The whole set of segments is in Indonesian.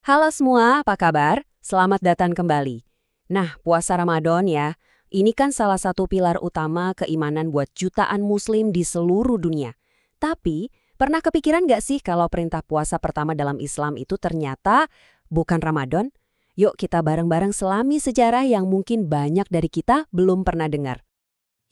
Halo semua, apa kabar? Selamat datang kembali. Nah, puasa Ramadan ya, ini kan salah satu pilar utama keimanan buat jutaan muslim di seluruh dunia. Tapi, pernah kepikiran nggak sih kalau perintah puasa pertama dalam Islam itu ternyata bukan Ramadan? Yuk kita bareng-bareng selami sejarah yang mungkin banyak dari kita belum pernah dengar.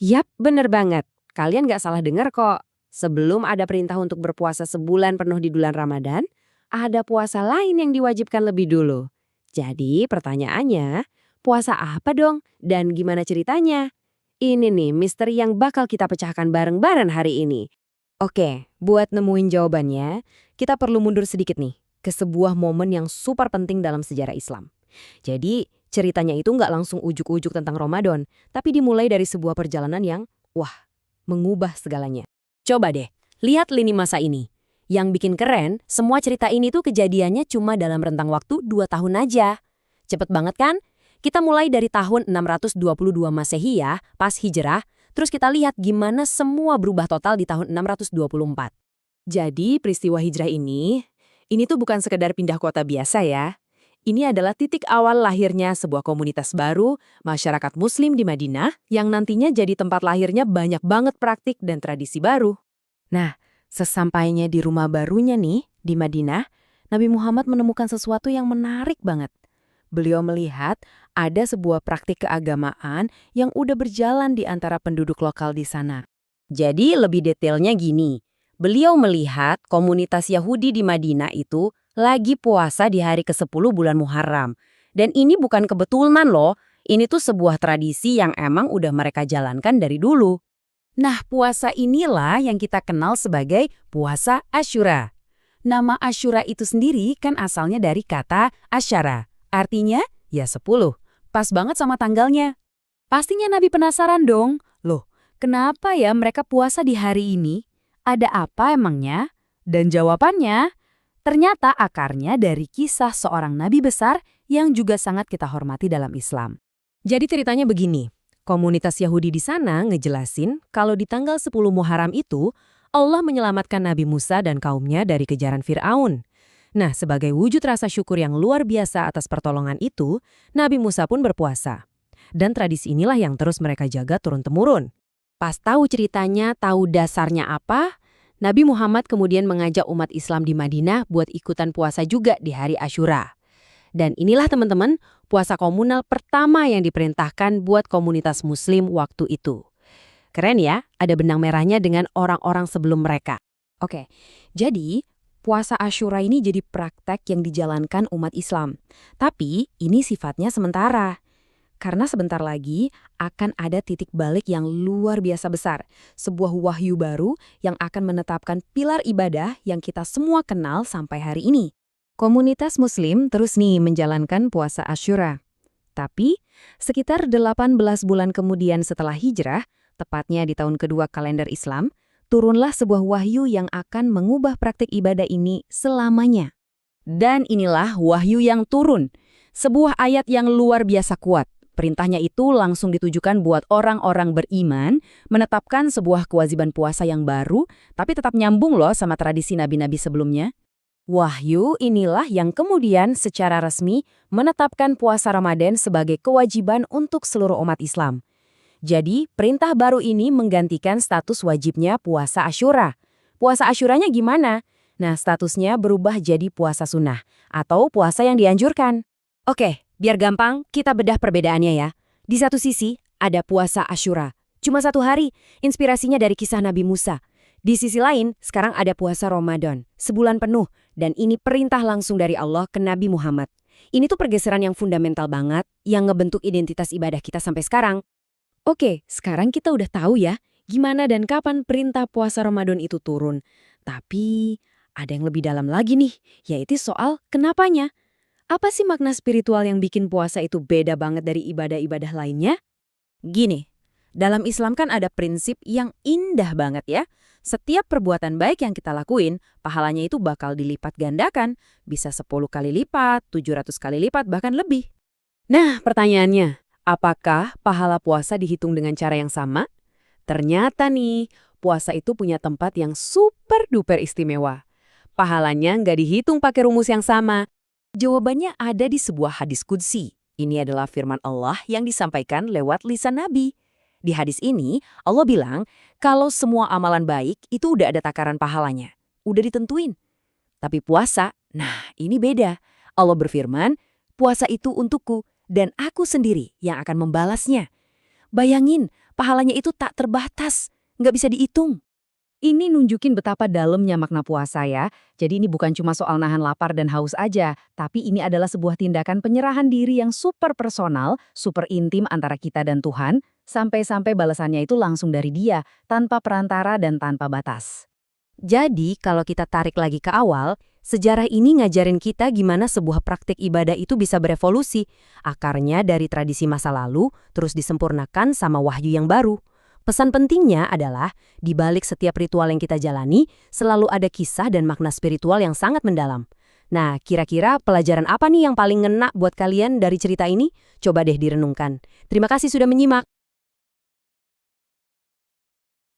Yap, bener banget. Kalian nggak salah dengar kok. Sebelum ada perintah untuk berpuasa sebulan penuh di bulan Ramadan, ada puasa lain yang diwajibkan lebih dulu. Jadi pertanyaannya, puasa apa dong? Dan gimana ceritanya? Ini nih misteri yang bakal kita pecahkan bareng-bareng hari ini. Oke, buat nemuin jawabannya, kita perlu mundur sedikit nih ke sebuah momen yang super penting dalam sejarah Islam. Jadi, ceritanya itu nggak langsung ujuk-ujuk tentang Ramadan, tapi dimulai dari sebuah perjalanan yang, wah, mengubah segalanya. Coba deh, lihat lini masa ini. Yang bikin keren, semua cerita ini tuh kejadiannya cuma dalam rentang waktu 2 tahun aja. Cepet banget kan? Kita mulai dari tahun 622 Masehi ya, pas hijrah, terus kita lihat gimana semua berubah total di tahun 624. Jadi peristiwa hijrah ini tuh bukan sekedar pindah kota biasa ya. Ini adalah titik awal lahirnya sebuah komunitas baru, masyarakat muslim di Madinah, yang nantinya jadi tempat lahirnya banyak banget praktik dan tradisi baru. Nah, sesampainya di rumah barunya nih, di Madinah, Nabi Muhammad menemukan sesuatu yang menarik banget. Beliau melihat ada sebuah praktik keagamaan yang udah berjalan di antara penduduk lokal di sana. Jadi lebih detailnya gini, beliau melihat komunitas Yahudi di Madinah itu lagi puasa di hari ke-10 bulan Muharram. Dan ini bukan kebetulan loh, ini tuh sebuah tradisi yang emang udah mereka jalankan dari dulu. Nah, puasa inilah yang kita kenal sebagai puasa Asyura. Nama Asyura itu sendiri kan asalnya dari kata asyara, artinya ya 10. Pas banget sama tanggalnya. Pastinya Nabi penasaran dong, loh, kenapa ya mereka puasa di hari ini? Ada apa emangnya? Dan jawabannya, ternyata akarnya dari kisah seorang nabi besar yang juga sangat kita hormati dalam Islam. Jadi ceritanya begini, komunitas Yahudi di sana ngejelasin kalau di tanggal 10 Muharram itu, Allah menyelamatkan Nabi Musa dan kaumnya dari kejaran Fir'aun. Nah, sebagai wujud rasa syukur yang luar biasa atas pertolongan itu, Nabi Musa pun berpuasa. Dan tradisi inilah yang terus mereka jaga turun-temurun. Pas tahu ceritanya, tahu dasarnya apa, Nabi Muhammad kemudian mengajak umat Islam di Madinah buat ikutan puasa juga di hari Asyura. Dan inilah teman-teman, puasa komunal pertama yang diperintahkan buat komunitas muslim waktu itu. Keren ya, ada benang merahnya dengan orang-orang sebelum mereka. Oke, jadi puasa Asyura ini jadi praktek yang dijalankan umat Islam. Tapi ini sifatnya sementara. Karena sebentar lagi akan ada titik balik yang luar biasa besar. Sebuah wahyu baru yang akan menetapkan pilar ibadah yang kita semua kenal sampai hari ini. Komunitas muslim terus nih menjalankan puasa Asyura. Tapi, sekitar 18 bulan kemudian setelah hijrah, tepatnya di tahun kedua kalender Islam, turunlah sebuah wahyu yang akan mengubah praktik ibadah ini selamanya. Dan inilah wahyu yang turun. Sebuah ayat yang luar biasa kuat. Perintahnya itu langsung ditujukan buat orang-orang beriman, menetapkan sebuah kewajiban puasa yang baru, tapi tetap nyambung loh sama tradisi nabi-nabi sebelumnya. Wahyu inilah yang kemudian secara resmi menetapkan puasa Ramadan sebagai kewajiban untuk seluruh umat Islam. Jadi, perintah baru ini menggantikan status wajibnya puasa Asyura. Puasa Asyuranya gimana? Nah, statusnya berubah jadi puasa sunnah atau puasa yang dianjurkan. Oke, biar gampang, kita bedah perbedaannya ya. Di satu sisi, ada puasa Asyura. Cuma 1 hari, inspirasinya dari kisah Nabi Musa. Di sisi lain, sekarang ada puasa Ramadan, sebulan penuh, dan ini perintah langsung dari Allah ke Nabi Muhammad. Ini tuh pergeseran yang fundamental banget, yang ngebentuk identitas ibadah kita sampai sekarang. Oke, sekarang kita udah tahu ya, gimana dan kapan perintah puasa Ramadan itu turun. Tapi, ada yang lebih dalam lagi nih, yaitu soal kenapanya. Apa sih makna spiritual yang bikin puasa itu beda banget dari ibadah-ibadah lainnya? Gini, dalam Islam kan ada prinsip yang indah banget ya. Setiap perbuatan baik yang kita lakuin, pahalanya itu bakal dilipat gandakan. Bisa 10 kali lipat, 700 kali lipat, bahkan lebih. Nah, pertanyaannya, apakah pahala puasa dihitung dengan cara yang sama? Ternyata nih, puasa itu punya tempat yang super duper istimewa. Pahalanya nggak dihitung pakai rumus yang sama. Jawabannya ada di sebuah hadis qudsi. Ini adalah firman Allah yang disampaikan lewat lisan Nabi. Di hadis ini, Allah bilang kalau semua amalan baik itu udah ada takaran pahalanya. Udah ditentuin. Tapi puasa, nah ini beda. Allah berfirman, puasa itu untukku dan aku sendiri yang akan membalasnya. Bayangin, pahalanya itu tak terbatas, nggak bisa dihitung. Ini nunjukin betapa dalamnya makna puasa ya. Jadi ini bukan cuma soal nahan lapar dan haus aja, tapi ini adalah sebuah tindakan penyerahan diri yang super personal, super intim antara kita dan Tuhan, sampai-sampai balasannya itu langsung dari Dia, tanpa perantara dan tanpa batas. Jadi, kalau kita tarik lagi ke awal, sejarah ini ngajarin kita gimana sebuah praktik ibadah itu bisa berevolusi. Akarnya dari tradisi masa lalu, terus disempurnakan sama wahyu yang baru. Pesan pentingnya adalah, di balik setiap ritual yang kita jalani, selalu ada kisah dan makna spiritual yang sangat mendalam. Nah, kira-kira pelajaran apa nih yang paling ngena buat kalian dari cerita ini? Coba deh direnungkan. Terima kasih sudah menyimak.